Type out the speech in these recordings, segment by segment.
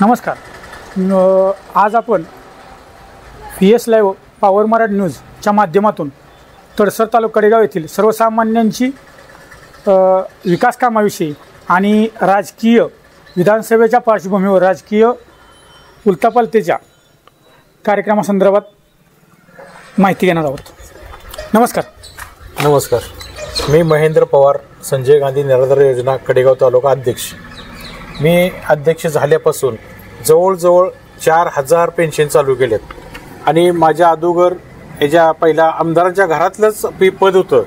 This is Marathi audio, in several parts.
नमस्कार. आज आपण PS लाईव्ह पॉवर मराठी न्यूजच्या माध्यमातून तडसर तालुका कडेगाव येथील सर्वसामान्यांची विकास कामाविषयी आणि राजकीय विधानसभेच्या पार्श्वभूमीवर राजकीय उलथापालथीच्या कार्यक्रमासंदर्भात माहिती घेणार आहोत. नमस्कार. नमस्कार. मी महेंद्र पवार, संजय गांधी निराधार योजना कडेगाव तालुका अध्यक्ष. मी अध्यक्ष झाल्यापासून जवळजवळ 4000 पेन्शन चालू केलेत आणि माझ्या अगोदर ह्याच्या पहिला आमदारांच्या घरातलंच पद होतं.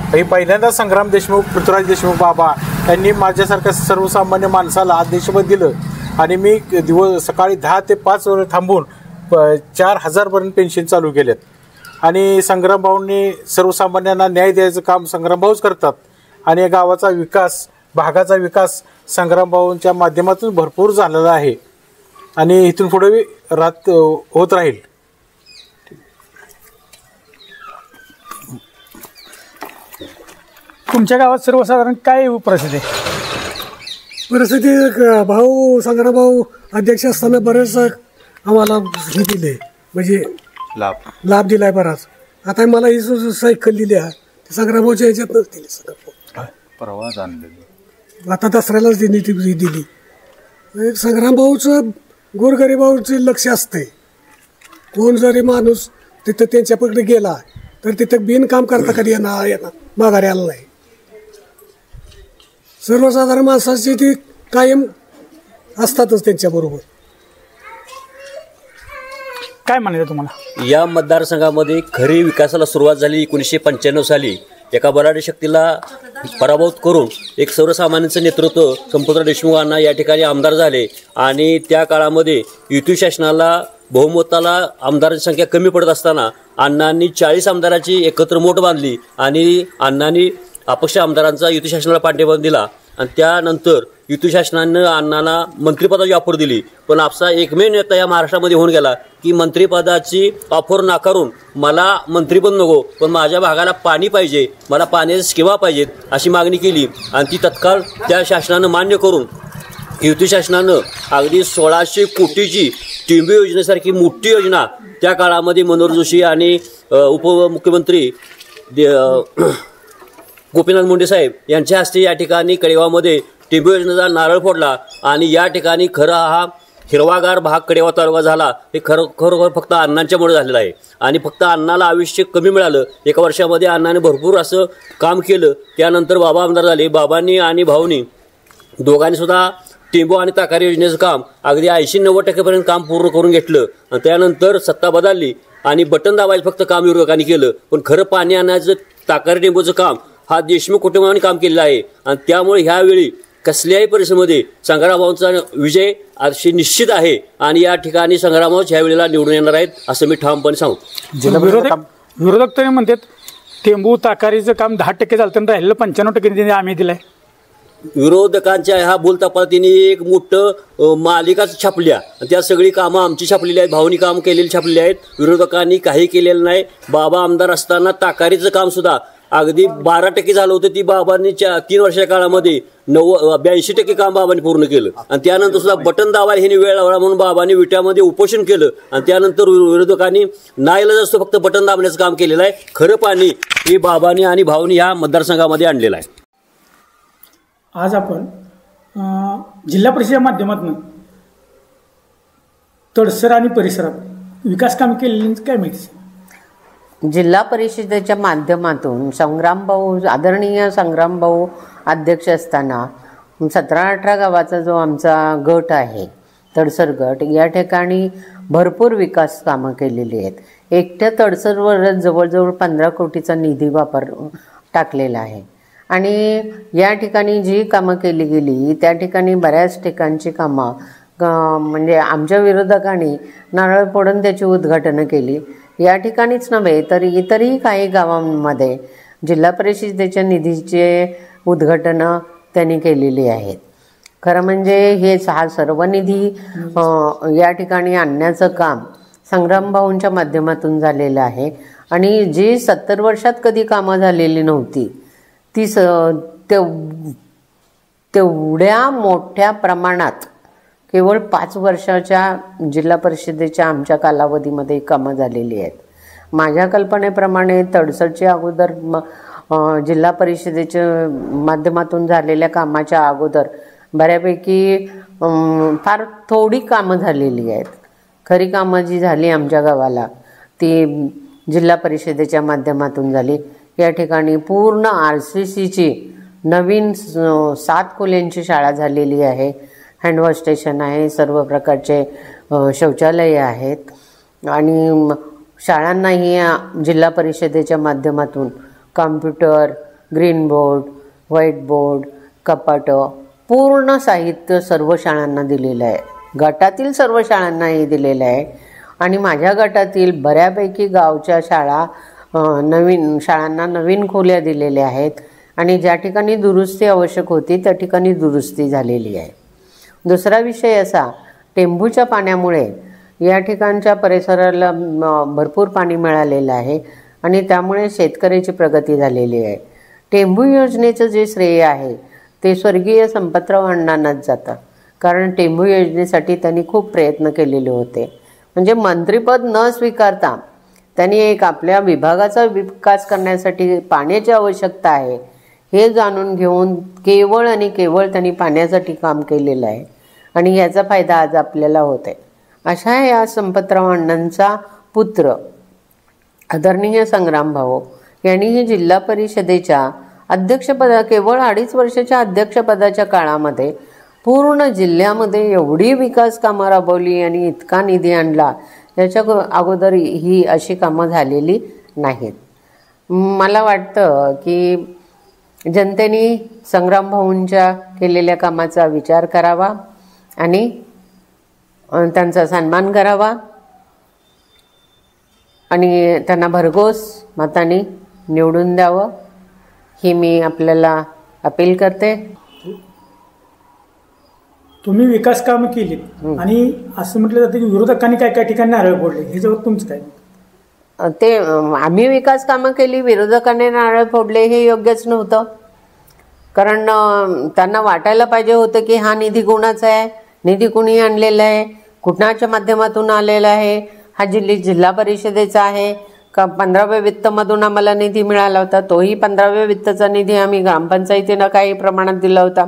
हे पहिल्यांदा संग्राम देशमुख, पृथ्वीराज देशमुख बाबा यांनी माझ्यासारख्या सर्वसामान्य माणसाला अध्यक्षपद दिलं आणि मी सकाळी 10 ते 5 वर थांबून 4000 पर्यंत पेन्शन चालू केलेत. आणि संग्रामभाऊंनी सर्वसामान्यांना न्याय द्यायचं काम संग्रामभाऊच करतात आणि या गावाचा विकास, भागाचा विकास संग्रामभाऊंच्या माध्यमातून भरपूर झालेला आहे आणि इथून पुढे होत राहील. तुमच्या गावात सर्वसाधारण काय परिस्थिती आहे? परिस्थिती भाऊ संग्रामभाऊ अध्यक्ष असताना बरेच आम्हाला हे दिले, म्हणजे लाभ दिलाय बराच. आता मला ही सायकल दिली आहे संग्रामभाऊच्या ह्याच्यातच दिली. परवाच आणलेली, आता दसऱ्यालाच दिली. संग्रामभाऊचं गोरगरिबाचं लक्ष असते. कोण जरी माणूस तिथं त्यांच्याकडे गेला तर तिथं बिनकाम करता कधी येणार माघारी आला नाही. सर्वसाधारण माणसाची ती कायम असतातच त्यांच्याबरोबर. काय म्हणायचं तुम्हाला? या मतदारसंघामध्ये खरी विकासाला सुरुवात झाली 1995 साली. एका बलाढ्य शक्तीला पराभूत करून एक सर्वसामान्यांचं नेतृत्व संपूर्ण देशमुखांना या ठिकाणी आमदार झाले आणि त्या काळामध्ये युती शासनाला बहुमताला आमदारांची संख्या कमी पडत असताना अण्णांनी 40 आमदाराची एकत्र मोठ बांधली आणि अण्णांनी अपक्ष आमदारांचा युती शासनाला पाठिंबा दिला आणि त्यानंतर युती शासनानं अण्णांना मंत्रिपदाची ऑफर दिली. पण आपला एकमेव नेता या महाराष्ट्रामध्ये होऊन गेला की मंत्रिपदाची ऑफर नाकारून मला मंत्रिपद नको, पण माझ्या भागाला पाणी पाहिजे, मला पाण्याच्या स्कीमा पाहिजेत अशी मागणी केली आणि ती तत्काळ त्या शासनानं मान्य करून युती शासनानं अगदी 1600 कोटीची टिंबे योजनेसारखी मोठी योजना त्या काळामध्ये मनोहर जोशी आणि उपमुख्यमंत्री गोपीनाथ मुंडे साहेब यांच्या हस्ते या ठिकाणी कडेगावमध्ये टिंबे योजनेचा नारळ फोडला आणि या ठिकाणी खरा हा हिरवागार भाग कडेगाव तालुका झाला. हे खरोखर फक्त अण्णांच्यामुळे झालेलं आहे आणि फक्त अण्णाला आयुष्य कमी मिळालं. एका वर्षामध्ये अण्णाने भरपूर असं काम केलं. त्यानंतर बाबा आमदार झाले. बाबांनी आणि भाऊनी दोघांनी सुद्धा टिंबो आणि ताकारी योजनेचं काम अगदी 80-90% काम पूर्ण करून घेतलं आणि त्यानंतर सत्ता बदलली आणि बटन दाबायला फक्त काम विरोधकांनी केलं. पण खरं पाणी आणण्याचं ताकारी टिंबोचं काम हा देशमुख कुटुंबाने काम केलेलं आहे आणि त्यामुळे ह्यावेळी कसल्याही परिस्थितीमध्ये संग्रामभाऊंचा विजय अशी निश्चित आहे आणि या ठिकाणी संग्रामभाऊ ह्या वेळेला निवडून येणार आहेत असं मी ठामपणे सांगतो. विरोधक तरी म्हणतात टेंबू ताकारीचं काम 10% झालं तर राहिलेलं 95% आम्ही दिलंय. विरोधकांच्या ह्या बोलतापातीने एक मोठं मालिकाच छापल्या. त्या सगळी कामं आमची छापलेली आहेत, भाऊनी काम केलेली छापलेली आहेत. विरोधकांनी काही केलेलं नाही. बाबा आमदार असताना ताकारीचं काम सुद्धा अगदी 12% झालं होतं. ती बाबांनी 3 वर्षाच्या काळामध्ये 82% काम बाबांनी पूर्ण केलं आणि त्यानंतर सुद्धा बटन दाबायला हे वेळ लावला म्हणून बाबांनी विट्यामध्ये उपोषण केलं आणि त्यानंतर विरोधकांनी नाईलाज असतो फक्त बटन दाबण्याचं काम केलेलं आहे. खरं पाणी हे बाबांनी आणि भाऊनी या मतदारसंघामध्ये आणलेलं आहे. आज आपण जिल्हा परिषदेच्या माध्यमातून तडसर आणि परिसरात विकास काम केलेली काय माहिती? जिल्हा परिषदेच्या माध्यमातून आदरणीय संग्रामभाऊ अध्यक्ष असताना 17-18 गावाचा जो आमचा गट आहे तडसर गट, या ठिकाणी भरपूर विकास कामं केलेली आहेत. एकट्या तडसरवरच जवळजवळ 15 कोटीचा निधी टाकलेला आहे आणि या ठिकाणी जी कामं केली गेली त्या ठिकाणी बऱ्याच ठिकाणची कामं म्हणजे आमच्या विरोधकांनी नारळ फोडून त्याची उद्घाटनं केली. या ठिकाणीच नव्हे तर इतरही काही गावांमध्ये जिल्हा परिषदेच्या निधीचे उद्घाटनं त्यांनी केलेली आहेत. खरं म्हणजे हे सर्व निधी या ठिकाणी आणण्याचं काम संग्रामभाऊंच्या माध्यमातून झालेलं आहे आणि जी 70 वर्षात कधी कामं झालेली नव्हती ती तेवढ्या मोठ्या प्रमाणात केवळ 5 वर्षाच्या जिल्हा परिषदेच्या आमच्या कालावधीमध्ये कामं झालेली आहेत. माझ्या कल्पनेप्रमाणे तडसरच्या अगोदर जिल्हा परिषदेच्या माध्यमातून झालेल्या कामाच्या अगोदर बऱ्यापैकी फार थोडी कामं झालेली आहेत. खरी कामं जी झाली आमच्या गावाला ती जिल्हा परिषदेच्या माध्यमातून झाली. या ठिकाणी पूर्ण RCCची नवीन 7 खोल्यांची शाळा झालेली आहे. हँडवॉश स्टेशन आहे, सर्व प्रकारचे शौचालय आहेत आणि शाळांनाही जिल्हा परिषदेच्या माध्यमातून computer, green board, white board, कपाटं, पूर्ण साहित्य सर्व शाळांना दिलेलं आहे. गटातील सर्व शाळांनाही दिलेलं आहे आणि माझ्या गटातील बऱ्यापैकी गावच्या शाळांना नवीन खोल्या दिलेल्या आहेत आणि ज्या ठिकाणी दुरुस्ती आवश्यक होती त्या ठिकाणी दुरुस्ती झालेली आहे. दुसरा विषय असा, टेंभूच्या पाण्यामुळे या ठिकाणच्या परिसराला भरपूर पाणी मिळालेलं आहे आणि त्यामुळे शेतकऱ्याची प्रगती झालेली आहे. टेंभू योजनेचं जे श्रेय आहे ते स्वर्गीय संपतराव अण्णांनाच जातं, कारण टेंभू योजनेसाठी त्यांनी खूप प्रयत्न केलेले होते. म्हणजे मंत्रिपद न स्वीकारता त्यांनी एक आपल्या विभागाचा विकास करण्यासाठी पाण्याची आवश्यकता आहे हे जाणून घेऊन केवळ आणि केवळ त्यांनी पाण्यासाठी काम केलेलं आहे आणि याचा फायदा आज आपल्याला होत आहे. अशा या संपतराव अण्णांचा पुत्र आदरणीय संग्रामभाऊ यांनीही जिल्हा परिषदेच्या अध्यक्षपदा केवळ 2.5 वर्षाच्या अध्यक्षपदाच्या काळामध्ये पूर्ण जिल्ह्यामध्ये एवढी विकास कामं राबवली आणि इतका निधी आणला, याच्या अगोदर ही अशी कामं झालेली नाहीत. मला वाटतं की जनतेने संग्रामभाऊंच्या केलेल्या कामाचा विचार करावा आणि त्यांचा सन्मान करावा आणि त्यांना भरघोस मताने निवडून द्यावं ही मी आपल्याला अपील करते. तुम्ही विकास कामं केली आणि असं म्हटलं जातं की विरोधकांनी काय काय ठिकाणी नारळ फोडले, ह्याच्यावर तुमचं काय? ते आम्ही विकास कामं केली, विरोधकांनी नारळ फोडले हे योग्यच नव्हतं. कारण त्यांना वाटायला पाहिजे होतं की हा निधी कोणाचा आहे, निधी कुणी आणलेला आहे, कुणाच्या माध्यमातून आलेला आहे, हा जिल्हा परिषदेचा आहे का 15व्या वित्तमधून आम्हाला निधी मिळाला होता. तोही 15व्या वित्ताचा निधी आम्ही ग्रामपंचायतीनं काही प्रमाणात दिला होता.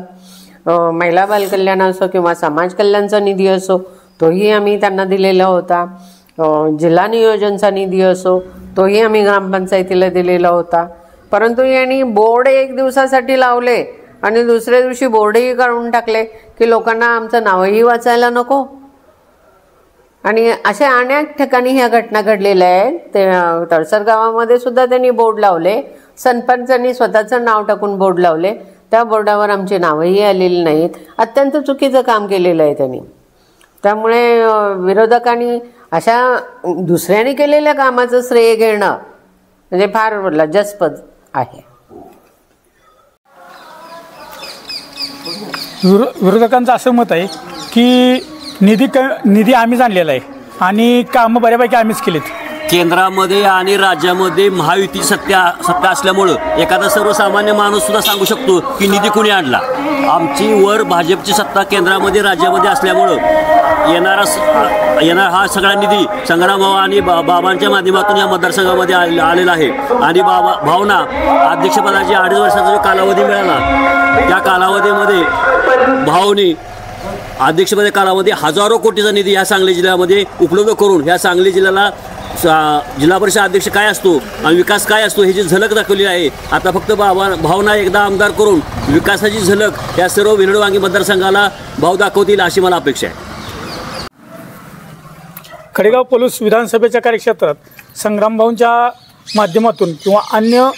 महिला बालकल्याण असो किंवा समाज कल्याणचा निधी असो तोही आम्ही त्यांना दिलेला होता. जिल्हा नियोजनचा निधी असो तोही आम्ही ग्रामपंचायतीला दिलेला होता. परंतु यांनी बोर्ड 1 दिवसासाठी लावले आणि दुसऱ्या दिवशी बोर्डही काढून टाकले की लोकांना आमचं नावही वाचायला नको. आणि अशा अनेक ठिकाणी ह्या घटना घडलेल्या आहेत. ते तळसर गावामध्ये सुद्धा त्यांनी बोर्ड लावले, सरपंचांनी स्वतःचं नाव टाकून बोर्ड लावले, त्या बोर्डावर आमची नावही आलेली नाहीत. अत्यंत चुकीचं काम केलेलं आहे त्यांनी. त्यामुळे विरोधकांनी अशा दुसऱ्याने केलेल्या कामाचं श्रेय घेणं म्हणजे फार लज्जास्पद आहे. विरोधकांचं असं मत आहे की निधी आम्हीच आणलेला आहे आणि कामं बऱ्यापैकी आम्हीच केलीत. केंद्रामध्ये आणि राज्यामध्ये महायुती सत्ता असल्यामुळं एखादा सर्वसामान्य माणूस सुद्धा सांगू शकतो की निधी कुणी आणला. आमची वर भाजपची सत्ता केंद्रामध्ये राज्यामध्ये असल्यामुळं येणारा हा सगळा निधी संग्रामभाऊ आणि बाबांच्या माध्यमातून या मतदारसंघामध्ये आलेला आहे. आणि भावना अध्यक्षपदाची 2.5 वर्षाचा जो कालावधी मिळाला त्या कालावधीमध्ये भाऊनी अध्यक्षपद कालावधी हजारो कोटीचा निधी ह्या सांगली जिल्ह्यामध्ये उपलब्ध करून ह्या सांगली जिल्ह्याला जिल्हा परिषद अध्यक्ष काय असतो आणि विकास काय असतो ह्याची झलक दाखवली आहे. आता फक्त भावना एकदा आमदार करून विकासाची झलक या सर्व विनोडवांगी मतदारसंघाला भाऊ दाखवतील अशी मला अपेक्षा आहे. खडेगाव पोलीस विधानसभेच्या कार्यक्षेत्रात संग्रामभाऊंच्या माध्यमातून किंवा अन्य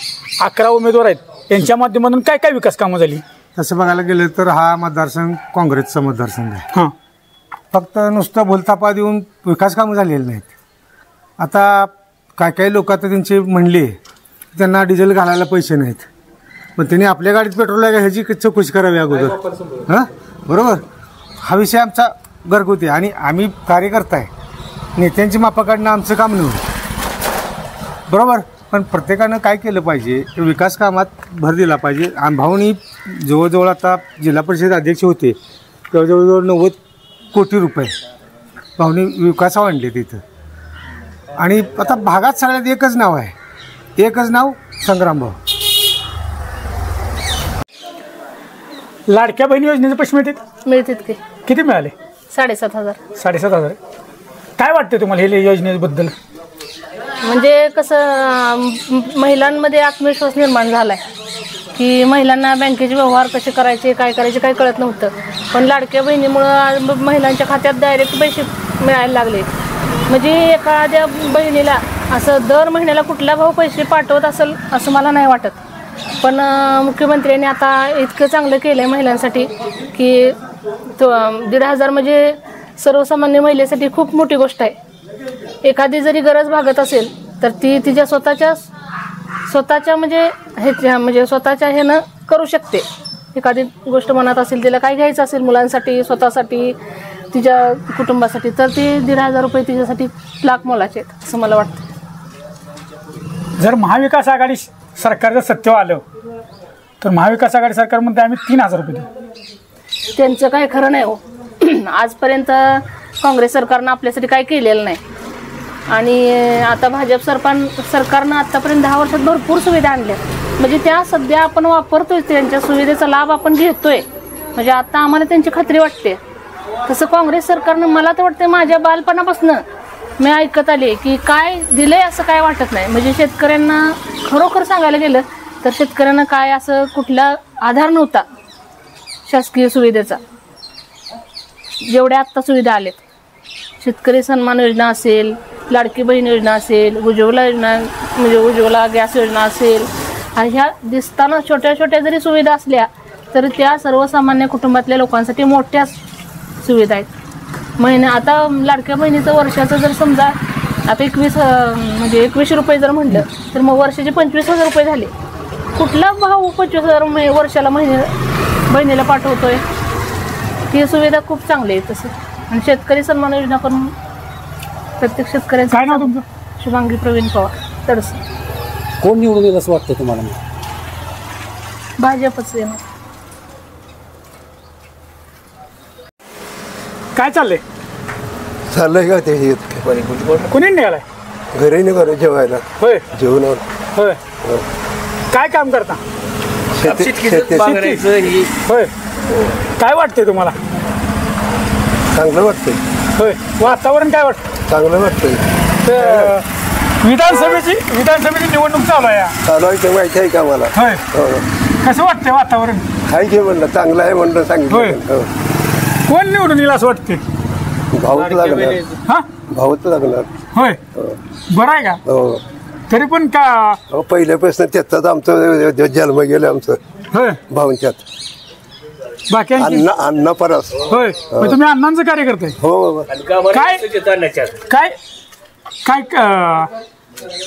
11 उमेदवार आहेत यांच्या माध्यमातून काय काय विकास कामं झाली? तसं बघायला गेलं तर हा मतदारसंघ काँग्रेसचा मतदारसंघ आहे. हां, फक्त नुसतं बोलतापा देऊन विकास कामं झालेली नाहीत. आता काही लोक आता त्यांचे म्हणले त्यांना डिझेल घालायला पैसे नाहीत, पण त्यांनी आपल्या गाडीत पेट्रोल आहे का ह्याची चौकशी करावी अगोदर. हां, बरोबर. हा विषय आमचा घरगुती आणि आम्ही कार्यकर्ता आहे, नेत्यांची मापा काढणं आमचं काम नव्हतं, बरोबर. पण प्रत्येकानं काय केलं पाहिजे, विकास कामात भर दिला पाहिजे. भाऊनी जवळजवळ आता जिल्हा परिषद अध्यक्ष होते तेव्हा जवळजवळ कोटी रुपये भाऊनी विकासावर आणले तिथं. आणि आता भागात सगळ्यात एकच नाव आहे, एकच नाव संग्रामभाऊ. लाडक्या बहिणी योजनेचे पैसे मिळतात की किती मिळाले? 7,500. 7,500. काय वाटते तुम्हाला हे योजनेबद्दल? म्हणजे कसं महिलांमध्ये आत्मविश्वास निर्माण झालाय की महिलांना बँकेचे व्यवहार कसे करायचे, काय करायचे, काय कळत नव्हतं. पण लाडक्या बहिणीमुळं महिलांच्या खात्यात डायरेक्ट पैसे मिळायला लागले. म्हणजे एखाद्या बहिणीला असं दर महिन्याला कुठला भाऊ पैसे पाठवत असेल असं मला नाही वाटत. पण मुख्यमंत्र्यांनी आता इतकं चांगलं केलं आहे महिलांसाठी की 1,500 म्हणजे सर्वसामान्य महिलेसाठी खूप मोठी गोष्ट आहे. एखादी जरी गरज भागत असेल तर ती तिच्या स्वतःच्या म्हणजे स्वतःच्या ह्यानं करू शकते. एखादी गोष्ट मनात असेल, तिला काय घ्यायचं असेल मुलांसाठी, स्वतःसाठी, तिच्या कुटुंबासाठी, तर ती 1,500 रुपये तिच्यासाठी लाख मोलाचे आहेत असं मला वाटतं. जर महाविकास आघाडी सरकारचं सत्तेवर आलं तर महाविकास आघाडी सरकारमध्ये आम्ही 3,000 रुपये देऊ. त्यांचं काय खरं नाही हो. आजपर्यंत काँग्रेस सरकारनं आपल्यासाठी काय केलेलं नाही. आणि आता भाजप सरकारनं आतापर्यंत 10 वर्षात भरपूर सुविधा आणल्या. म्हणजे त्या सध्या आपण वापरतोय, त्यांच्या सुविधेचा लाभ आपण घेतोय. म्हणजे आता आम्हाला त्यांची खात्री वाटते. तसं काँग्रेस सरकारनं मला तर वाटतं माझ्या बालपणापासून मी ऐकत आले की काय दिलंय असं काय वाटत नाही. म्हणजे शेतकऱ्यांना खरोखर सांगायला गेलं तर शेतकऱ्यांना काय असं कुठला आधार नव्हता शासकीय सुविधेचा, जेवढ्या आत्ता सुविधा आलेत. शेतकरी सन्मान योजना असेल, लाडकी बहीण योजना असेल, उज्ज्वला योजना म्हणजे उज्ज्वला गॅस योजना असेल, ह्या दिसताना छोट्या छोट्या जरी सुविधा असल्या तर त्या सर्वसामान्य कुटुंबातल्या लोकांसाठी मोठ्या सुविधा आहेत. आता लाडक्या बहिणीचं वर्षाचं जर समजा आता 21 रुपये जर म्हटलं तर मग वर्षाचे 25,000 रुपये झाले. कुठला भाऊ 25,000 वर्षाला बहिणीला पाठवतोय? ही सुविधा खूप चांगली आहे तसं. आणि शेतकरी सन्मान योजना करून प्रत्येक शेतकऱ्याचं. काय नाव तुमचं? शुभांगी प्रवीण पवार, तडस. कोण निवडून येईल असं वाटतं तुम्हाला? भाजपच येणार. काय चाललंय? चाललंय का ते कुणी निघालाय? घरी निघालो जेवायला. होय जेवण होय. काय काम करता? होय. काय वाटतंय तुम्हाला? चांगलं वाटतंय. होय. वातावरण काय वाटतं? चांगलं वाटतंय. विधानसभेची निवडणूक चालू आहे. चालू आहे ते माहिती आहे का मला? होय. कसं वाटतंय वातावरण? आहे की म्हणलं चांगलं आहे म्हणलं सांगितलं. कोण निवडून येईल असं वाटते? भाऊच लागणार. हा, भाऊच लागणार. होय. बरं आहे का? हो. तरी पण का पहिल्यापासून त्याचाच आमचं जन्म गेलं आमचं. होय. भाऊंच्यात बाकी अण्णा परस. होय. तुम्ही अण्णांचं कार्य करताय? हो. काय काय काय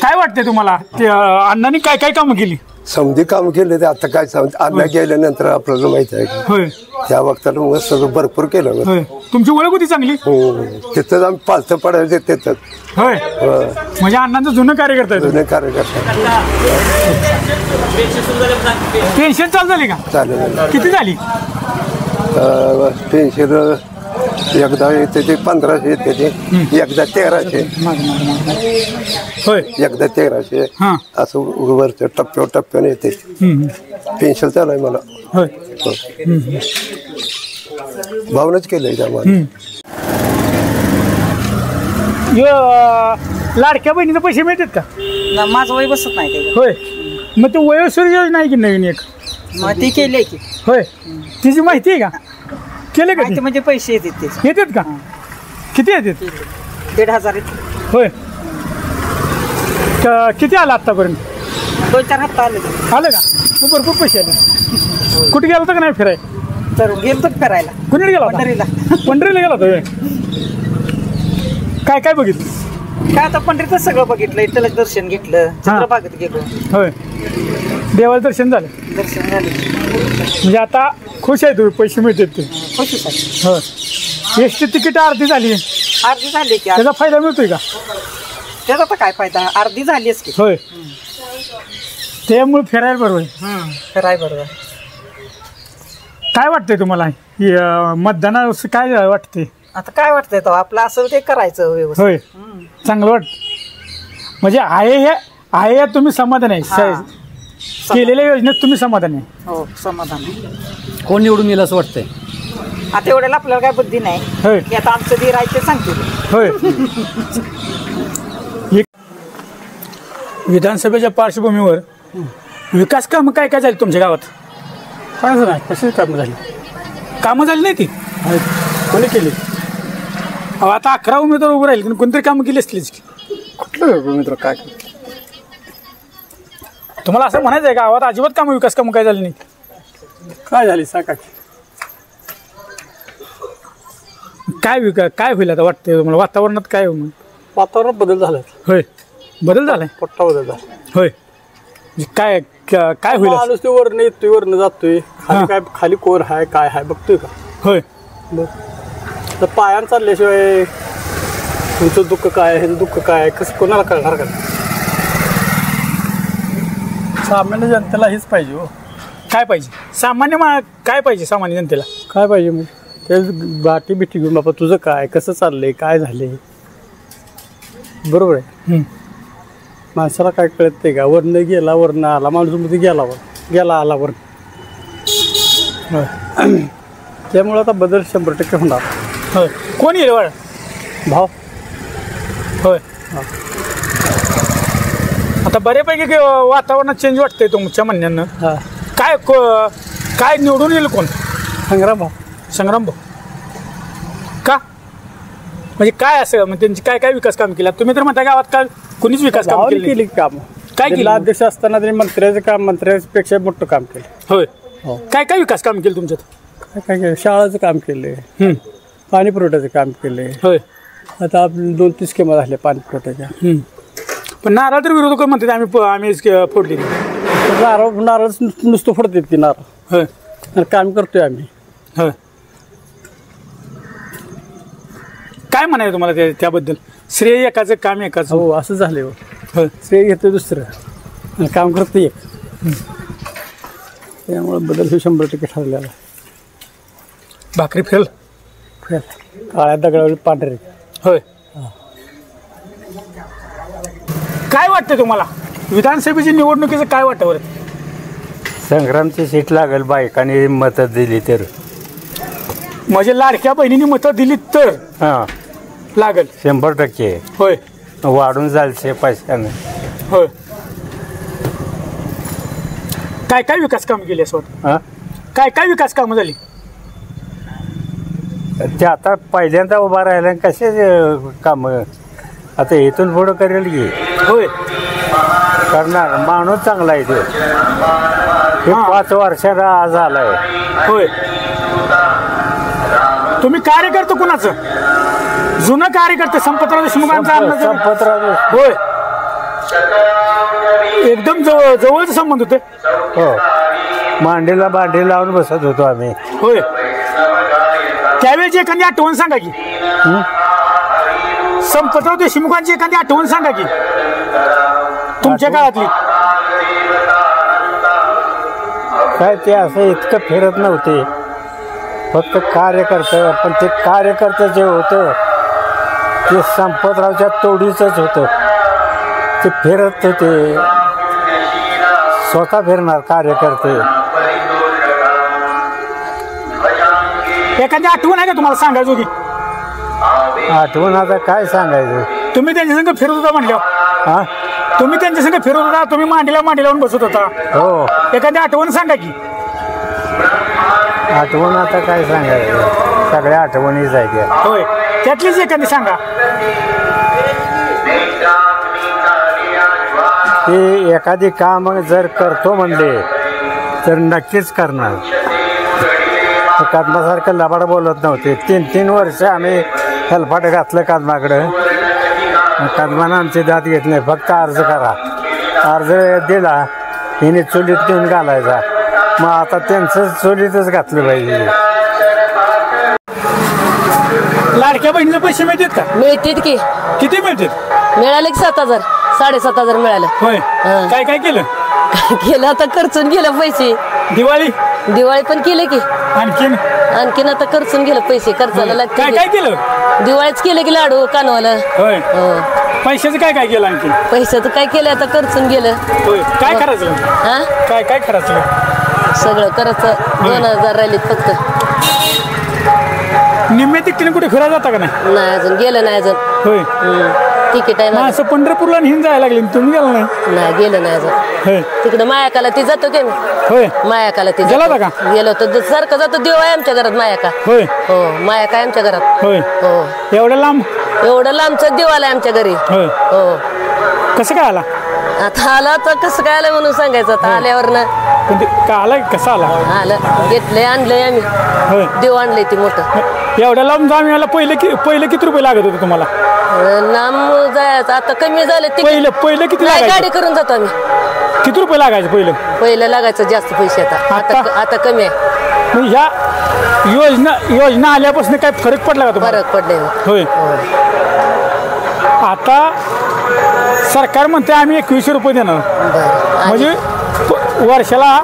काय वाटतंय तुम्हाला? ते अण्णांनी काय काय कामं केली? समधी काम केले ते आता काय सांग. अण्णा गेल्यानंतर आपल्याला माहिती आहे की होय. त्या वक्ताला मग सगळं भरपूर केलं. होय. तुमची ओळख होती चांगली? तिथंच आम्ही पालथं पडायचं तिथंच. होय. म्हणजे अण्णांचं जुनं कार्य करताय? जुने कार्यकर्ता. पेन्शन चालू झाली का? चालेल. किती झाली पेन्शन? एकदा येते ते 1,500 येते ते, एकदा 1,300. होय. एकदा 1,300 हां. असं वरच्या टप्प्याने येते पेन्शन. चालू आहे मला. होय. भावनच केलंय त्यामध्ये. लाडक्या बहिणीचे पैसे मिळतात का? माझं वय बसत नाही ते. होय. मग ते वयोश्री योजना आहे की नवीन एक? मग ती केली की. होय. तिची माहिती आहे का? केले का? म्हणजे पैसे येतात ते. येतात का? किती येतात? 1,500 येतात. होय. किती आला आतापर्यंत? 2-4 हप्ता आले का? मग भरपूर पैसे आले. कुठे गेला होता का नाही फिराय? तर गेलो फिरायला. कुणीकडे गेला? पंढरीला. पंढरीला गेला होता. काय काय बघितलं? काय आता पंढरीतच सगळं बघितलं. इथलं दर्शन घेतलं, चंद्रभागेत गेलो. होय. देवाला दर्शन झालं? दर्शन झाले. म्हणजे आता खुश आहे तुम्ही? पैसे मिळतात ते? खुश आहे. होय. एसटी तिकीट अर्धी झाली. अर्धी झाली की? त्याचा फायदा मिळतोय का? त्याचा तर काय फायदा? अर्धी झालीच की. होय. त्यामुळे फिरायला बरोबर. फिराय बरोबर. काय वाटतंय तुम्हाला मतदानावर? काय वाटते? आता काय वाटतंय तो आपलं असेल ते करायचं व्यवस्थित. होय चांगलं वाटतं. म्हणजे आहे या तुम्ही समाधान आहे, केलेल्या योजनेत तुम्ही समाधान आहे. हो समाधान आहे. कोण निवडून येईल असं वाटतंय? आता एवढ्याला आपल्याला काय बुद्धी नाही होय की आता आमचं धीर आहे ते सांगतील. होय. विधानसभेच्या पार्श्वभूमीवर विकास कामं काय काय झाली तुमच्या गावात? काय नाही, कशी कामं झाली? कामं झाली नाही ती कोणी केली? अहो आता 11 उमेदवार उभं राहील, कोणतरी कामं केली असलीच की. कुठलं मित्र काय? तुम्हाला असं म्हणायचं आहे गावात अजिबात कामं विकास कामं काय झाली नाही? काय झाली सांगा की. काय होईल आता वाटतंय तुम्हाला? वातावरणात काय होईल? वातावरणात बदल झाला. होय बदल झालाय, मोठा बदल झाला. होय. काय काय होईल? माणूस ते वरनं येतोय, वरनं जातोय, खाली काय खाली कोर आहे काय आहे बघतोय का? होय. तर पायानं चालल्याशिवाय तुमचं दुःख काय, हे दुःख काय, कसं कोणाला कळणार का? सामान्य जनतेला हेच पाहिजे. हो काय पाहिजे काय पाहिजे सामान्य जनतेला? काय पाहिजे मग ते बाटी बिटी घेऊन बाबा तुझं काय, कसं चाललंय, काय झालंय, बरोबर आहे. माणसाला काय कळत नाही का? वरनं गेला, वरनं आला, माणूसमध्ये गेला आला वरण. त्यामुळे आता बदल 100% होणार. होय. कोण येईल वाढ? भाव. होय. आता बऱ्यापैकी वातावरणात चेंज वाटतंय तुमच्या म्हणण्यानं. काय निवडून येईल कोण? संग्राम भाऊ. का म्हणजे काय असं म्हणजे त्यांची काय विकास काम केला? तुम्ही तर म्हणता गावात काय कुणीच विकास काम केली काम? काय केलं? अध्यक्ष असताना त्यांनी मंत्र्याचं काम मंत्र्यापेक्षा मोठं काम केलं. होय. काय विकास काम केलं तुमच्यात? काय केलं? शाळाचं काम केलंय, पाणी पुरवठ्याचं काम केलंय. होय. आता आपल्या 2-3 स्कीमा झाल्या पाणी पुरवठ्याच्या. पण नारळ तर विरोधक म्हणतात आम्ही फोडली. नारळ नुसतं फोडतात की नारळ. होय. आणि काम करतोय आम्ही. होय. काय म्हणायचं तुम्हाला त्याबद्दल? श्रेय एकाचं काम एकाचं. हो असं झालंय. होय. श्रेय घेतोय दुसरं आणि काम करतोय एक. त्यामुळे बदल हे 100% ठरलेला. भाकरी फेल काळ्या दगडावर पांढरे. होय. काय वाटतं तुम्हाला विधानसभेची निवडणुकीचं काय वाटतं बरं? संग्रामची सीट लागेल बायकांनी मतं दिली तर. म्हणजे लाडक्या बहिणींनी मतं दिली तर लागेल 100%. होय. वाढून जायचे पैशानं. होय. काय विकास कामं केली असं वाटतं? काय विकास कामं झाली? ते आता पहिल्यांदा उभा राहिला कसे कामं आता इथून पुढं करेल की. होय. करणार माणूस चांगला आहे तो. 5 वर्षाला आज आलाय. होय. तुम्ही कार्यकर्ते कुणाचं? जुनं कार्यकर्ते संपतराव देशमुखांचा. संपतराव. होय. एकदम जवळच संबंध होते. हो. मांडीला भांडी लावून बसत होतो आम्ही. होय. त्यावेळेची एखादी आठवण सांगा की. संपतराव देशमुखांची एखादी आठवण सांगा की तुमच्या काळातली. काय ते असं इतकं फिरत नव्हते, फक्त कार्यकर्ते. पण ते कार्यकर्ते जे होतं ते संपतरावच्या तोडीचंच होतं. ते फिरत होते, स्वतः फिरणार कार्यकर्ते. एखादी आठवण आहे का तुम्हाला सांगायचं की? आठवण आता काय सांगायचं? तुम्ही त्यांच्या संग फिरत होता म्हणल्यावर. तुम्ही त्यांच्या संग फिरत होता, तुम्ही मांडीला लावून बसत होता. हो. एखादी आठवण सांगा की. आठवण आता काय सांगायचं? सगळ्या आठवणीच आहे त्या. होय. त्यातलीच एखादी सांगा. ते एखादी काम जर करतो म्हणले तर नक्कीच करणार. कदमासारखं लबाड बोलत नव्हते. 3 वर्ष आम्ही हेलपाट घातलं कदमाकडं. कदमानं आमची दात घेतली नाही. फक्त अर्ज करा. अर्ज दिला हिने चुलीत घेऊन घालायचा. मग आता त्यांचं चुलीतच घातलं पाहिजे. लाडक्या बहिणीचे पैसे मिळतात का? मिळतात की. किती मिळतात? मिळाले की 7,000 7,500 मिळाले. होय. काय केलं? केलं आता खर्चून गेलं पैसे. दिवाळी पण केले की. आणखीन आणखीन आता खर्चून गेलं पैसे खर्चाला लागते. काय काय केलं? दिवाळीच केलं की लाडू कानवाला. होय. पैशाचं काय काय केलं आणखी? पैशाचं काय केलं आता खर्चून गेलं. होय. काय करायचं? हा काय काय करायचं? सगळं करायचं. 2000 राहिलेत फक्त. निम्मे तिकडे कुठे फिरायला जाता का नाही? नाही अजून गेलं नाही अजून. होय. तिकीट आहे असं पंढरपूरला हिंद जायला लागले तुम्ही गेला नाही? नाही गेलं नाही अजून. तिकडे मायाकाला ती जातो की मी. होय. मायाकाला ती गेला होता का? गेलो होतो सारखं जातो. देव आहे आमच्या घरात मायाका. होय. हो मायाका आहे आमच्या घरात. होय. हो एवढं लांब? एवढं लांबचं देवाला आहे आमच्या घरी. होय. हो. कसं काय आला? आता आला तर कसं काय आलं म्हणून सांगायचं. आता आल्यावर का आला कसं आला? आलं घेतलंय आणलंय आम्ही. होय. देव आणलंय ती मोठं. एवढ्या लांब जाऊन यायला पहिले किती रुपये लागत होते तुम्हाला? लांब जायचं आता कमी झालं. पहिलं किती लागायचं? गाडी करून जातो आम्ही. किती रुपये लागायचे पहिलं लागायचं जास्त पैसे. आता कमी आहे. ह्या योजना आल्यापासून काय फरक पडला का तुम्हाला? फरक पडले. होय. आता सरकार म्हणते आम्ही 2100 रुपये देणार. म्हणजे वर्षाला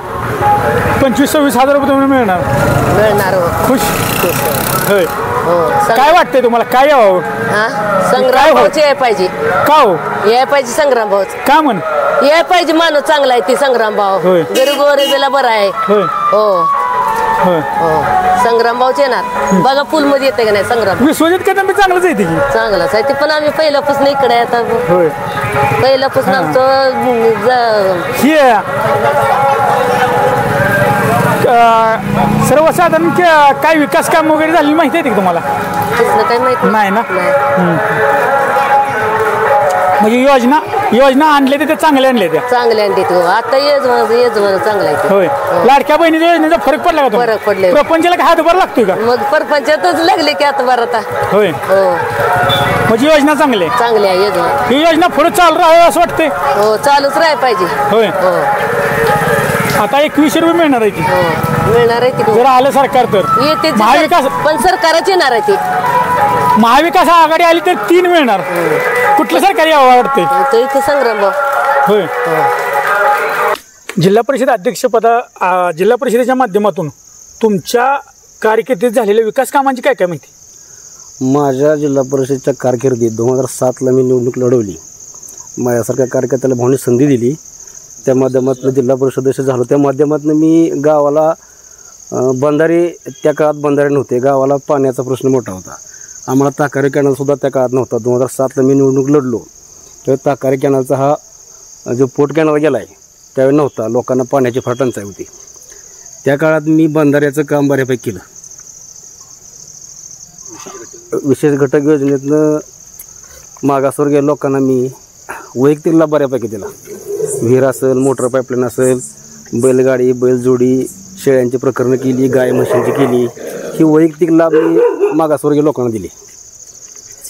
25-26 हजार रुपये तुम्हाला मिळणार. खुश? होय. काय वाटतंय तुम्हाला? काय यावं? संग्राम भाऊच याय पाहिजे. का हो? याय पाहिजे संग्राम भाऊच. का म्हण? याय पाहिजे. माणूस चांगला आहे ती संग्राम भाऊ. गरीब गोरेला बरं आहे. हो संग्राम भाऊच येणार. बघा पूल मध्ये येते का नाही संग्राम? विश्वजित कदम चांगलंच आहे. चांगलंच आहे ते. पण आम्ही पहिल्यापासून इकडे आता पहिल्यापासून आमचं सर्वसाधारण काय विकास काम वगैरे झालेली माहिती आहे का तुम्हाला? काय माहिती नाही ना. म्हणजे योजना आणल्या ते चांगल्या आणल्या त्या चांगल्या आणले. आता येजमान चांगला आहे. होय. लाडक्या बहिणीच्या योजनेचा फरक पडला का? फरक पडले. प्रपंचाला काय हातभार लागतोय का? मग परपंचातच लागले की आता बरं आता. होय. म्हणजे योजना चांगली आहे योजना. ही योजना पुढे चालू राहावी असं वाटतंय. हो चालूच राहायला पाहिजे. होय. आता 2100 रुपये मिळणार आहे की? मिळणार आहे ती. जर आलं सरकार तर येते. महाविकास पण सरकारच येणार आहे ती. महाविकास आघाडी आली तर 3 मिळणार. कुठलं सरकार यावं वाटतंय? इथे संग्राम भाऊ. होय. जिल्हा परिषद अध्यक्षपदा जिल्हा परिषदेच्या माध्यमातून तुमच्या कारकिर्दीत झालेल्या विकास कामांची काय काय माहिती? माझ्या जिल्हा परिषदेच्या कारकिर्दीत 2007ला मी निवडणूक लढवली. माझ्यासारख्या कार्यकर्त्याला भावनी संधी दिली. त्या माध्यमातून जिल्हा परिषद सदस्य झालो. त्या माध्यमातून मी गावाला बंधारे, त्या काळात बंधारे नव्हते. गावाला पाण्याचा प्रश्न मोठा होता. आम्हाला ताकारी कॅनलसुद्धा त्या काळात नव्हता. 2007ला मी निवडणूक लढलो त्यावेळी ताकारी कॅनलचा हा जो पोट कॅनल गेला आहे त्यावेळी नव्हता. लोकांना पाण्याची फार टंचाई होती. त्या काळात मी बंधाऱ्याचं काम बऱ्यापैकी केलं. विशेष घटक योजनेतनं मागासवर्गीय लोकांना मी वैयक्तिक लाभ बऱ्यापैकी दिला. विहीर असेल, मोटर पाईपलाईन असेल, बैलगाडी, बैलजोडी, शेळ्यांची प्रकरणं केली, गाय म्हशींची केली. ही वैयक्तिक लाभ मी मागासवर्गीय लोकांना दिली.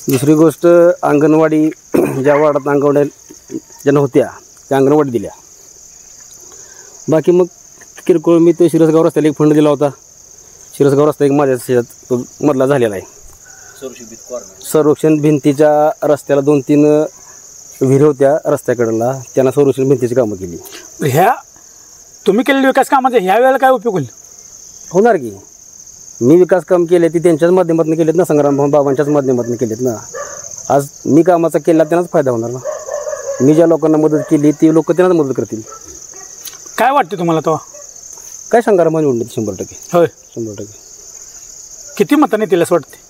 दुसरी गोष्ट, अंगणवाडी ज्या वार्डात अंगणवाड्या ज्या नव्हत्या त्या अंगणवाडी दिल्या. बाकी मग किरकोळ मी तो शिरसगाव रस्त्याला एक फंड दिला होता. शिरसगाव रस्ता एक माझ्या शेतात तो मधला झालेला आहे. संरक्षण भिंतीच्या रस्त्याला 2-3 विहीर होत्या रस्त्याकडला, त्यांना संरक्षण भिंतीची कामं केली. ह्या तुम्ही केलेल्या विकास कामाचा ह्या वेळेला काय उपयोग होणार की? मी विकास काम केले ती त्यांच्याच माध्यमातून केलेत ना, संग्राम बाबांच्याच माध्यमातून केलेत ना. आज मी कामाचा केला त्यांनाच फायदा होणार ना. मी ज्या लोकांना मदत केली ती लोक त्यांनाच मदत करतील. काय वाटते तुम्हाला तो? काय संग्राम निवडणूक 100%. होय 100%. किती मताने येतील असं वाटते?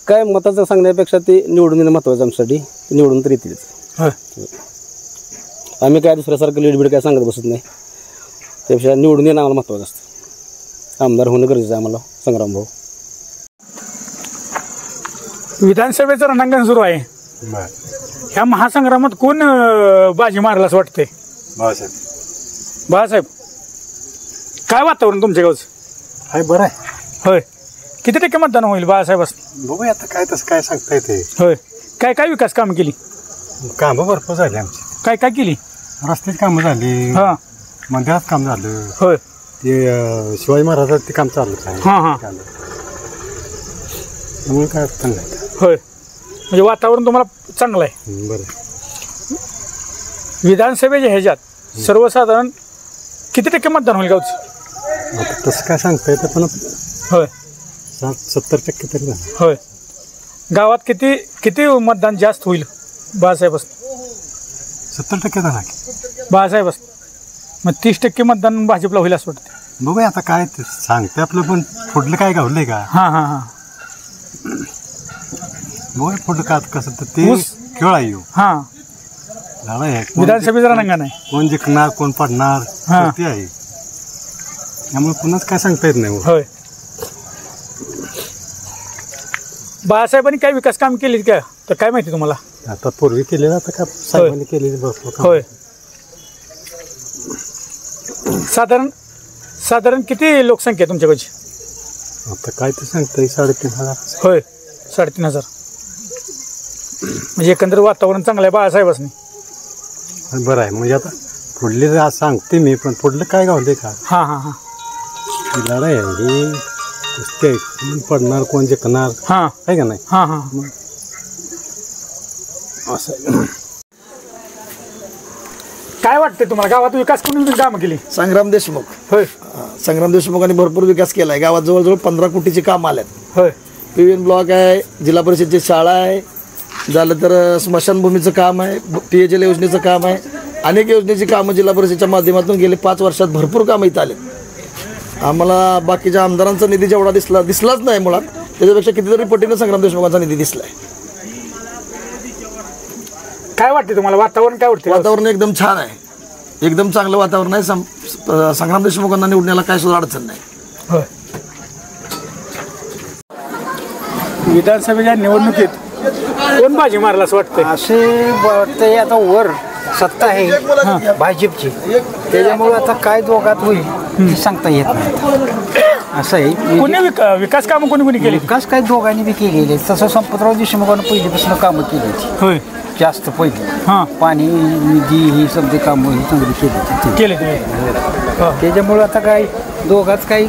काय मताचं सांगण्यापेक्षा ते निवडून येणं महत्त्वाचं आमच्यासाठी. ते निवडून तर येतीलच. होय. आम्ही काय दुसऱ्यासारखं लीडबीड काय सांगत बसत नाही. त्यापेक्षा निवडून येणं आम्हाला महत्त्वाचं असतं. आमदार होणं गरजेचं आहे आम्हाला. संग्राम भाऊ. विधानसभेचं रणांगण सुरू आहे. ह्या महासंग्रामात कोण बाजी मारला असं वाटतंय? बाळासाहेब. काय वातावरण तुमच्या गावचं? आहे बरं आहे. होय. किती टक्के मतदान होईल बाळासाहेब? बघूया आता काय तसं काय सांगता येते. होय. काय काय विकास कामं केली? कामं भरपूर झाली आमची. काय काय केली? रस्त्याची कामं झाली. हां. मंदिरात काम झालं. होय. ते शिवाजी महाराजांचं ते काम चालू आहे. हां हां. म्हणून काय अडचण नाही. होय. म्हणजे वातावरण तुम्हाला चांगलं आहे. बरं. विधानसभेच्या ह्याच्यात सर्वसाधारण किती टक्के मतदान होईल गावचं? आता तसं काय सांगता येतं पण होय 70% तरी झालं. होय. गावात किती किती मतदान जास्त होईल बाळासाहेब 70% झाला की. बाळासाहेब मग 30% मतदान भाजपला होईल असं वाटतं. बघूया आता काय ते सांगते आपलं, पण पुढलं काय गावलंय का. हां हां हां. बघूया पुढलं का कसं तर ते खेळ आहे. हां. लढाई आहे. विधानसभेचा रंगा नाही. कोण जिंकणार कोण पडणार ते आहे. त्यामुळे पुन्हाच काय सांगता येत नाही. होय. बाळासाहेबांनी काय विकास काम केली का तर काय माहिती तुम्हाला. आता पूर्वी केलेलं आता काय साहेबांनी केलेली भरपूर काम. होय. साधारण किती लोकसंख्या तुमच्याकडची. आता काय ते सांगताय 3,500. होय 3,500. म्हणजे एकंदर वातावरण चांगलं आहे बाळासाहेबांनी. बरं आहे. म्हणजे आता पुढले सांगते मी, पण पुढलं काय गावले का. हां हां हां. लढाई आहे ही कुस्ती आहे. कोण पडणार कोण जिंकणार आहे का नाही. हां हां. असं काय वाटतं तुम्हाला गावात विकास कोणी कामं केली. संग्राम देशमुख. होय. संग्राम देशमुखांनी भरपूर विकास केला आहे. गावात जवळजवळ 15 कोटीची कामं आल्यात. होय. PVN ब्लॉक आहे, जिल्हा परिषदची शाळा आहे, झालं तर स्मशानभूमीचं काम आहे, PHL योजनेचं काम आहे. अनेक योजनेची कामं जिल्हा परिषदेच्या माध्यमातून गेले 5 वर्षात भरपूर कामं इथं आलेत. आम्हाला बाकीच्या आमदारांचा निधी जेवढा दिसलाच नाही मुळात, त्याच्यापेक्षा कितीतरी पटीनं संग्राम देशमुखांचा निधी दिसलाय. काय वाटते तुम्हाला वातावरण काय वाटतं. वातावरण एकदम छान आहे. एकदम चांगलं वातावरण आहे. संग्राम देशमुखांना निवडण्याला काय सुद्धा अडचण नाही. होय. विधानसभेच्या निवडणुकीत कोण बाजी मारला असं वाटतं. असे वाटतंय आता वर सत्ता आहे भाजपची, त्याच्यामुळे आता काय दोघात होईल सांगता येत नाही. असं आहे. कोणी विकास कामं कोणी केली. विकास काय दोघांनी बी केलेले. तसं संपतराव देशमुखांना पहिल्यापासून कामं केली होय. जास्त पहिले पाणी निधी ही सगळी कामं ही चांगली केली. त्याच्यामुळे आता काय दोघात काही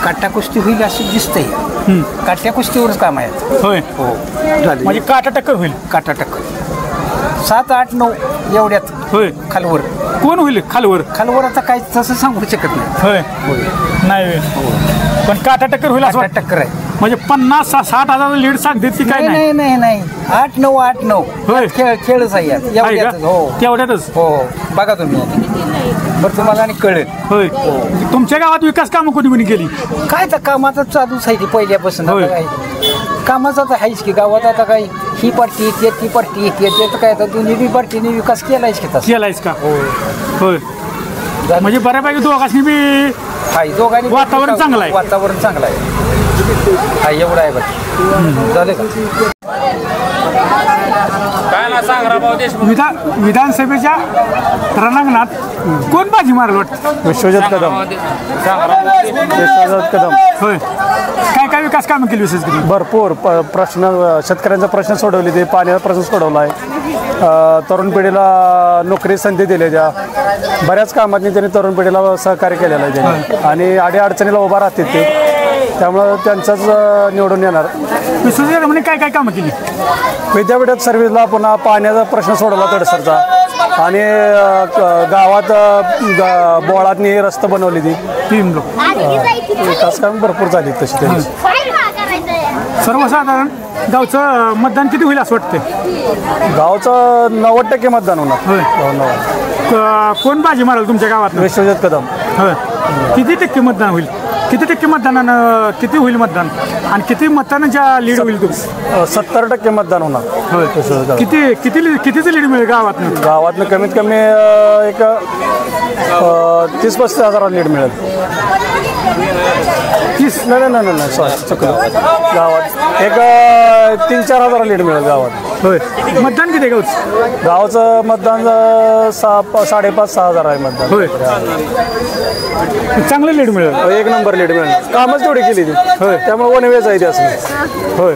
काटा कुस्ती होईल असं दिसतंय. काट्या कुस्तीवरच काम आहेत. होय. हो झाले. म्हणजे काटा टक्कर होईल. काटा टक्कर 7, 8, 9 एवढ्यात. होय. खालवर कोण होईल. खालवर आता काय तसं सांगू शकत नाही. होय. नाही पण काटा टक्कर होईल असं टक्कर आहे. म्हणजे 50-60 लीड सांगते ती काय नाही नाही नाही 8-9 8-9 होय. खेळच आहे एवढ्यातच. हो तेवढ्यातच. हो बघा तुम्ही बरं तुम्हाला आणि कळेल. होय. तुमच्या गावात विकास कामं कोणी केली. काय तर कामाचं चालूच आहे ती पहिल्यापासून. कामाचं तर आहेच की गावात. आता काय ही पार्टी येते ती पार्टी येते काय आता दोन्ही बी पार्टीने विकास केलायच की तसं. केलायच का. होय. म्हणजे बऱ्यापैकी दोघांनी बी दोघांनी वातावरण चांगलं आहे. वातावरण चांगलं आहे. एवढं आहे बघ झालं का. विधानसभेच्या रणांगणात कोण बाजी मारल वाटतं. विश्वजित कदम. होय. काय विकास कामं केली विशेष करून. भरपूर प्रश्न शेतकऱ्यांचा प्रश्न सोडवले. ते पाण्याचा प्रश्न सोडवला आहे. तरुण पिढीला नोकरी संधी दिल्या. त्या बऱ्याच कामांनी त्यांनी तरुण पिढीला सहकार्य केलेलं आहे त्यांनी. आणि अडीअडचणीला उभा राहतात ते. त्यामुळं त्यांचाच निवडून येणार. विश्वजित म्हणजे काय कामं केली. विद्यापीठात सर्व्हिसला पुन्हा पाण्याचा प्रश्न सोडवला तडसरचा. आणि गावात बोळातनी रस्ता बनवली ती. विकास काम भरपूर झाली तशी त्यांची. सर्वसाधारण गावचं मतदान किती होईल असं वाटतं. गावचं 90% मतदान होणार. होय. कोण बाजी मारेल तुमच्या गावात. विश्वजित कदम. होय. किती टक्के मतदान होईल. किती टक्के मतदानानं किती होईल मतदान आणि किती मतदानाच्या लीड होईल. 70% मतदान होणार. होय. कितीचं लीड मिळेल गावातनं कमीत कमी एक 30-35 हजार लीड मिळेल. 30 नाही सॉरी चुकलं. गावात एक 3-4 हजार लीड मिळेल गावात. होय. मतदान किती गावचं. गावचं मतदान 5.5-6 हजार आहे मतदान. होय. चांगलं लीड मिळेल. 1 नंबर लीड मिळेल. कामच तेवढी केली ती. होय. त्यामुळे वनवेच आहे ते असं. होय.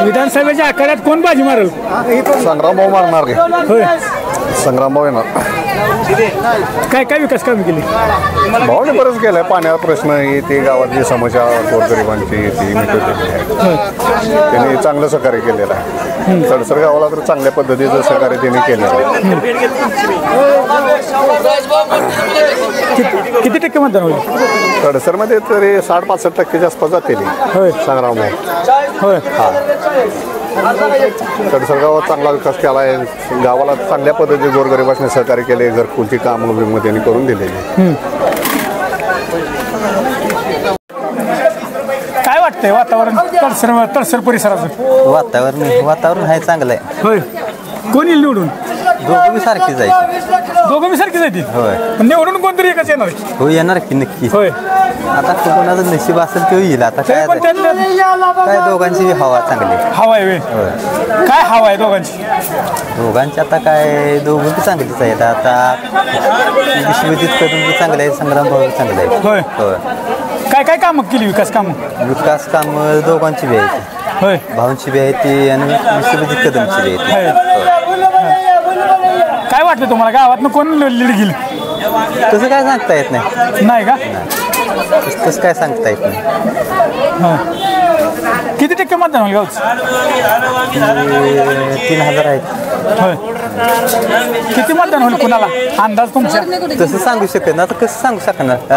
विधानसभेच्या आखाड्यात कोण बाजी मारेल. संग्राम भाऊ मारणार. होय. संग्रामभाऊ येणार. काय काय विकास कामं केली? भाऊने बरंच केलंय. पाण्याचा प्रश्न ही ती गावातली समस्या गोरगरिबांची ती मिटवलेली आहे. त्यांनी चांगलं सहकार्य केलेलं आहे. तडसर गावाला तर चांगल्या पद्धतीचं सहकार्य त्यांनी केलेलं आहे. किती टक्के मतदान होईल? तडसरमध्ये तरी 60-65% आसपास जातील संग्रामभाऊ. होय. हा, तडसर गावात चांगला विकास केला आहे. गावाला चांगल्या पद्धतीने गोरगरिबांनी सहकार्य केले. घरकुलची कामं त्यांनी करून दिलेली. काय वाटतंय वातावरण तडसर परिसराचं? वातावरण आहे चांगलं आहे. होय. कोण येईल निवडून? दोघं मी सारखीच आहे. दोघं मी सारखीच आहे. होय. निवडून कोणतरी एकच येणार? हो येणार की नक्की. होय. आता कोणाचं नशीब असेल तो येईल. आता काय दोघांची हवा चांगली हवा आहे. काय हवा आहे दोघांची आता काय दोघं बी चांगलीच आहेत. आता विश्वजित करून बी चांगलं आहे. संग्रामभाऊ चांगलं आहे. होय. होय. काय काय कामं केली? विकास कामं दोघांची बी आहे. होय. भाऊंची बी आहे ती आणि विश्वजित कदमची बी आहे. काय वाटतं तुम्हाला गावातनं कोण लीड घेईल? तसं काय सांगता येत नाही. नाही का? तसं काय सांगता येत नाही. किती टक्के मतदान होईल गावचं? 3000 आहेत. होय. किती मतदान होईल कुणाला अंदाज तुमच्या? तसं सांगू शकत ना. आता कसं सांगू शकणार?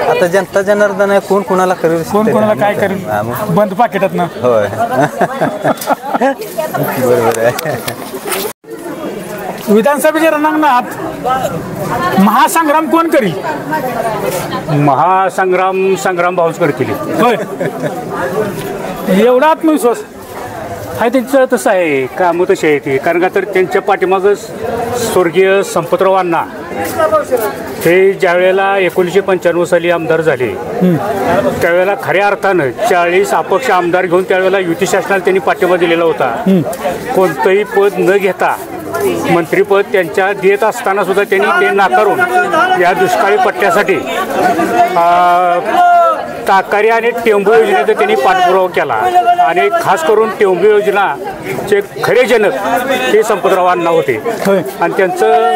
आता जनता जनार्दन आहे. कोण कोणाला करेल? कोण कोणाला काय करेल? बंद पाकिटात ना. होय. बरोबर आहे. विधानसभेच्या रणांगणात महासंग्राम कोण करील? संग्राम भाऊच करतील. होय. एवढा आत्मविश्वास आहे त्यांचं? तसं आहे. कामं तशी आहे ती. कारण का तर त्यांच्या पाठीमागं स्वर्गीय संपतराव अण्णा हे ज्या वेळेला 1995 साली आमदार झाले त्यावेळेला खऱ्या अर्थानं 40 अपक्ष आमदार घेऊन त्यावेळेला युती शासनाला त्यांनी पाठिंबा दिलेला होता. कोणतंही पद न घेता मंत्रीपद त्यांच्या देत असताना सुद्धा त्यांनी ते नाकारून या दुष्काळी पट्ट्यासाठी ताकारी आणि टेंबू योजनेचा त्यांनी पाठपुरावा केला. आणि खास करून टेंबू योजनाचे खरे जनक हे संपतराव अण्णा होते. आणि त्यांचं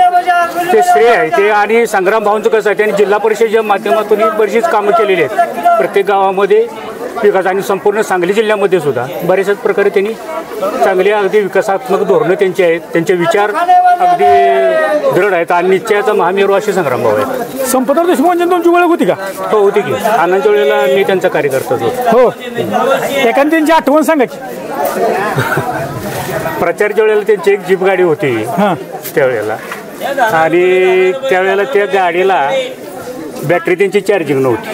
ते श्रेय आहे ते. आणि संग्राम भाऊंचं कसं आहे, त्यांनी जिल्हा परिषदेच्या माध्यमातून बरीचशीच कामं केलेली आहेत. प्रत्येक गावामध्ये विकास आणि संपूर्ण सांगली जिल्ह्यामध्ये सुद्धा बऱ्याचशाच प्रकारे त्यांनी चांगली अगदी विकासात्मक धोरणं त्यांची आहेत. त्यांचे विचार अगदी दृढ आहेत. आणि निश्चयाचा महामेरू असे संग्राम भाऊ आहेत. संपतराव देशमुख तुमची ओळख होती का? हो होती की. अण्णांच्या वेळेला मी त्यांचा कार्यकर्ताच होतो. हो. एखादी त्यांची आठवण सांगायची. प्रचारच्या वेळेला त्यांची एक जीप गाडी होती त्यावेळेला. आणि त्यावेळेला त्या गाडीला बॅटरी त्यांची चार्जिंग नव्हती.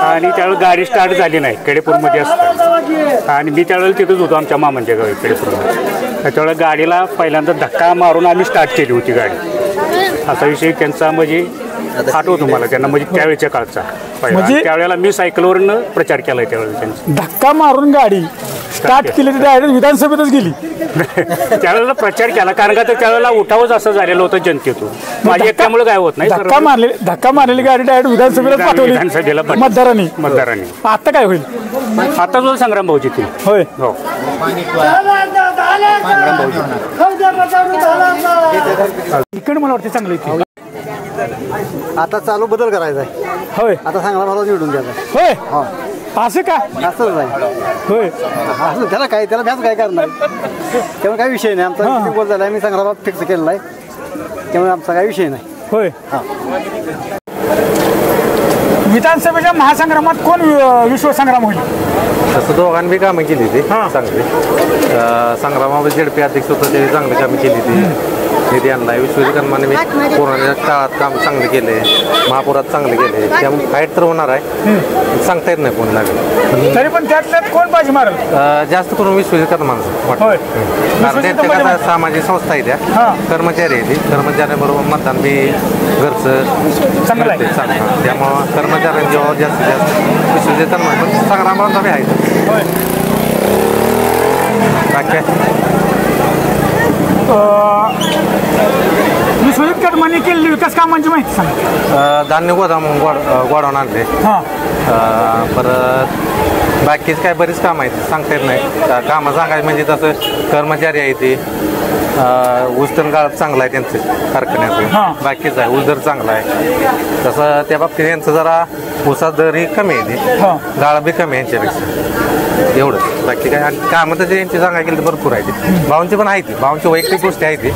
आणि त्यावेळेला गाडी स्टार्ट झाली नाही केडेपूरमध्ये असतं. आणि मी त्यावेळेला तिथंच होतो आमच्या मामांच्या गावी केडेपूरमध्ये. त्यावेळेला गाडीला पहिल्यांदा धक्का मारून आम्ही स्टार्ट केली होती गाडी. असा विषय त्यांचा म्हणजे आठवतो मला त्यांना. म्हणजे त्यावेळेच्या काळचा म्हणजे त्यावेळेला मी सायकलवरनं प्रचार केलाय. त्यावेळेला त्यांचा धक्का मारून गाडी स्टार्ट केली तर डायरेक्ट विधानसभेतच गेली. त्यावेळेला प्रचार केला कारण का त्यावेळेला उठावच असं झालेलं होतं जनतेतून. माझ्या एकट्यामुळे काय होत नाही. धक्का मारलेली गाडी डायरेक्ट विधानसभेला पाठवली. विधानसभेला मतदारांनी. आता काय होईल? आता जो संग्राम भाऊजी ती. होय. हो. इकडे मला वाटतं चांगलं आहे. आता चालू बदल करायचा आहे. होय. आता संग्रामभाऊला निवडून द्यायचा. होय. असं का? असंच आहे. होय. असं त्याला भ्यास काय करणार. त्यामुळे काही विषय नाही. आमचा बोल झाला आहे. मी संग्रामभाऊ फिक्स केलेला आहे. त्यामुळे आमचा काही विषय नाही. होय. विधानसभेच्या महासंग्रामात कोण विश्वसंग्राम होईल? तसं दोघांनी कामं केली ती चांगली. संग्रामामध्ये जेडपी अध्यक्ष होतं ते चांगली कामं केली ती. निधी आणला. विश्वजित कदमाने मी कोरोनाच्या काळात काम चांगले केले. महापुरात चांगले केले. त्यामुळे फाईट तर होणार आहे. सांगता येत नाही कोण लागेल. तरी पण त्यातल्यात कोण बाजी मारेल? जास्त करून विश्वजित कदमांचं वाटतं. कारण त्यांच्या सामाजिक संस्था आहे त्या. कर्मचारी आहे ती. कर्मचाऱ्यांबरोबर मतदान बी घरचं चांगलं आहे. त्यामुळं कर्मचाऱ्यांची जेव्हा जास्तीत जास्त विश्वजित कदमा संग्रामाला बी आहे. विश्वजित कदमांनी केलेली विकास कामांची माहिती सांग. धान्य गोदाम गोडाऊन आणले. परत बाकीच काय बरीच कामं आहेत सांगता येत नाही. कामं सांगायचं म्हणजे तसं कर्मचारी आहे ते ऊसतण गाळप चांगला आहे त्यांचं कारखान्याचं, बाकीच आहे ऊस दर चांगला आहे. तसं त्या बाबतीत यांचं जरा ऊसाचा दर ही कमी आहे ते, गाळप बी कमी आहे यांच्यापेक्षा, एवढं. बाकी काय कामं तर यांची सांगायला गेली तर भरपूर आहे ते. भाऊंची पण आहे ती, भाऊंची वैयक्तिक गोष्टी आहे ती,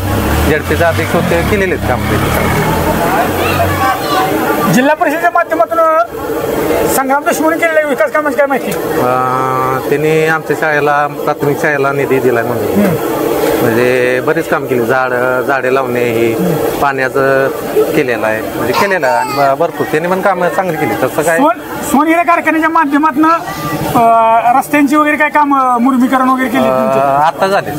झडपीचा अध्यक्ष होते केलेले आहेत कामं. जिल्हा परिषदेच्या माध्यमातून संग्राम देशमुख केलेल्या विकास कामाची काय माहिती? त्यांनी आमच्या शाळेला, प्राथमिक शाळेला निधी दिलाय म्हणून, म्हणजे बरेच काम केले. झाडे लावणे ही पाण्याचं केलेलं आहे, म्हणजे केलेलं आहे आणि भरपूर त्यांनी पण कामं चांगली केली. तसं काय सोनहिरे कारखान्याच्या माध्यमातून रस्त्यांची वगैरे काय काम, मुर्मीकरण वगैरे केले आता झाले,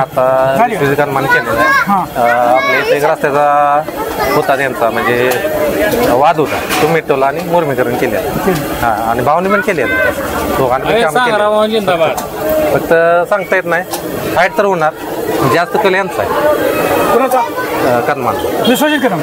आता विद्युतीकरण केलेलं आहे. आपल्या इथे एक रस्त्याचा होता त्यांचा, म्हणजे वाद होता, तो मिटवला आणि मुर्मीकरण केलेलं. हां, आणि भावनी पण केलेलं, दोघांनी पण काम केलं. फक्त सांगता येत नाही, फाईट तर होणार, जास्त कल यांचा आहे. कोणाचा? कदमान, विश्वजित कदम.